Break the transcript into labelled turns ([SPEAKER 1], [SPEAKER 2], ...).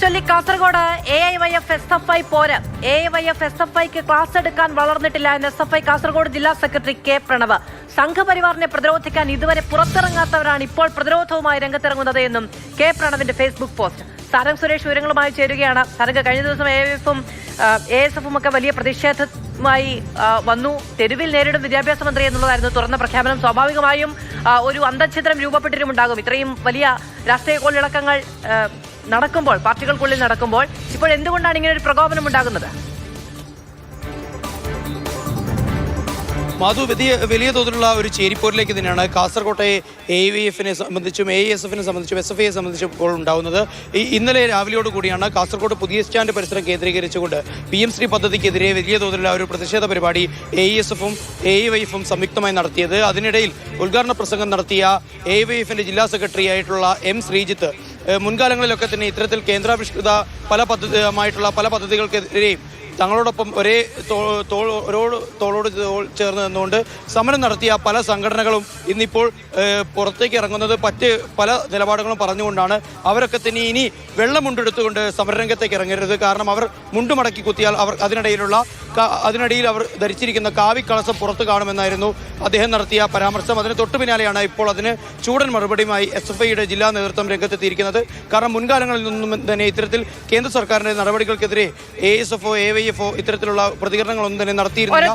[SPEAKER 1] ചൊല്ലി Kasaragod AIYF SFI പോര്. AIYF SFIക്ക് class എടുക്കാൻ വളർന്നിട്ടില്ല എന്ന് SFI കാസർഗോഡ് ജില്ലാ സെക്രട്ടറി കെ പ്രണവ്. സംഘപരിവാറിനെ പ്രതിരോധിക്കാൻ ഇതുവരെ പുറത്തിറങ്ങാത്തവരാണ് ഇപ്പോൾ പ്രതിരോധവുമായി രംഗത്തിറങ്ങുന്നത് എന്നും കെ പ്രണവിന്റെ ഫേസ്ബുക്ക് പോസ്റ്റ്. സാരംഗ് സുരേഷ് വിവരങ്ങളുമായി ചേരുകയാണ്. സാരംഗ്, കഴിഞ്ഞ ദിവസം AIYFും ASFും ഒക്കെ വലിയ പ്രതിഷേധമായി വന്നു. തെരുവിൽ നേരിടും വിദ്യാഭ്യാസ മന്ത്രി എന്നുള്ളതായിരുന്നു തുറന്ന പ്രഖ്യാപനം. സ്വാഭാവികമായും ഒരു അന്തഛിദ്രം രൂപപ്പെട്ടിട്ടുമുണ്ടാകും. ഇത്രയും വലിയ രാഷ്ട്രീയ കോളിളക്കങ്ങൾ നടക്കുമ്പോൾ, പാർട്ടികൾക്കുള്ളിൽ നടക്കുമ്പോൾ ഇപ്പോൾ എന്തുകൊണ്ടാണ് ഇങ്ങനെ ഒരു പ്രകോപനം ഉണ്ടാകുന്നത്?
[SPEAKER 2] മാധു, വലിയ തോതിലുള്ള ഒരു ചേരിപ്പോരിലേക്ക് തന്നെയാണ് കാസർകോട്ടെ AIYFിനെ സംബന്ധിച്ചും AISFിനെ സംബന്ധിച്ചും SFIയെ സംബന്ധിച്ചും ഇപ്പോൾ ഉണ്ടാകുന്നത്. ഇന്നലെ രാവിലെയോട് കൂടിയാണ് കാസർകോട് പുതിയ സ്റ്റാൻഡ് പരിസരം കേന്ദ്രീകരിച്ചുകൊണ്ട് PM-ശ്രീ പദ്ധതിക്കെതിരെ വലിയ തോതിലുള്ള ഒരു പ്രതിഷേധ പരിപാടി AISFും AIYFും സംയുക്തമായി നടത്തിയത്. അതിനിടയിൽ ഉദ്ഘാടന പ്രസംഗം നടത്തിയ AIYFിന്റെ ജില്ലാ സെക്രട്ടറി ആയിട്ടുള്ള M ശ്രീജിത്ത് മുൻകാലങ്ങളിലൊക്കെ തന്നെ ഇത്തരത്തിൽ കേന്ദ്രാവിഷ്കൃത പല പദ്ധതികൾക്കെതിരെയും തങ്ങളോടൊപ്പം ഒരേ തോളോട് ചേർന്ന് നിന്നുകൊണ്ട് സമരം നടത്തിയ പല സംഘടനകളും ഇന്നിപ്പോൾ പുറത്തേക്ക് ഇറങ്ങുന്നത് പല നിലപാടുകളും പറഞ്ഞുകൊണ്ടാണ്. അവരൊക്കെ ഇനി വെള്ളമുണ്ടെടുത്തുകൊണ്ട് സമരരംഗത്തേക്ക് ഇറങ്ങരുത്, കാരണം അവർ മുണ്ടുമടക്കി കുത്തിയാൽ അവർ അതിനിടയിൽ അവർ ധരിച്ചിരിക്കുന്ന കാവിക്കളസം പുറത്തു കാണുമെന്നായിരുന്നു അദ്ദേഹം നടത്തിയ പരാമർശം. അതിന് തൊട്ടു പിന്നാലെയാണ് ഇപ്പോൾ അതിന് ചൂടൻ മറുപടിയുമായി SFIയുടെ ജില്ലാ നേതൃത്വം രംഗത്തെത്തിയിരിക്കുന്നത്. കാരണം മുൻകാലങ്ങളിൽ നിന്നും തന്നെ ഇത്തരത്തിൽ കേന്ദ്ര സർക്കാരിന്റെ നടപടികൾക്കെതിരെ ASFോ AIYFോ ഇത്തരത്തിലുള്ള പ്രതികരണങ്ങളൊന്നും തന്നെ നടത്തിയിരുന്നില്ല.